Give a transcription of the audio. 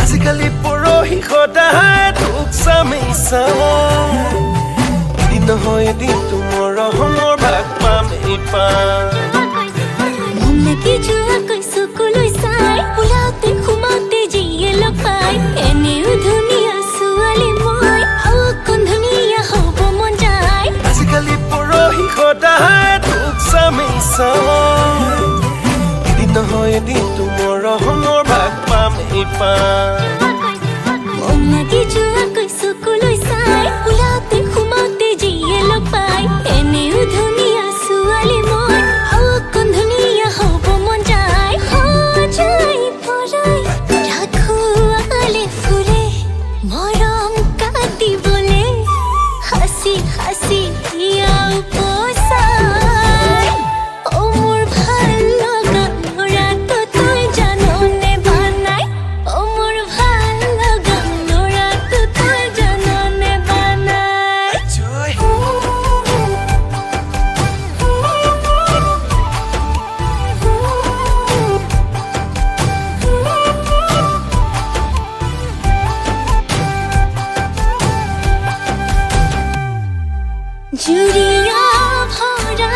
আজিকালি পৰহি সদায় তোক চামেই এদিন নহয় এদিন তোমাৰ ৰহমৰ ভাগ পামেই পাম মন লাগি যোৱাকৈ চকুলৈ চাই ওলাওতে সোমাওতে যিয়ে লগাই এনেও ধুনীয়া ছোৱালী মই অকণ ধুনীয়া হ'ব মন যায় আজিকালি পৰহি সদায় তোক চামেই এদিন নহয় এদিন তোমাৰ ৰহমৰ ভাগ পামেই পাম মন লাগি যোৱাকৈ চকুলৈ চাই ওলাওতে সোমাওতে যিয়ে লগাই এনেও ধুনীয়া ছোৱালী মই অকণ ধুনীয়া হ'ব মন যায় সজাই পৰাই ৰাখো আলে ফুলে মৰম কাটিবলে হাসি হাসি ইয়াও পচাই ও মোৰ ভাল লগা ল'ৰাটো তই জাননে বানাই ও মোৰ ভাল লগা ল'ৰাটো তই জাননে বানাই জুৰিয়া ভৰা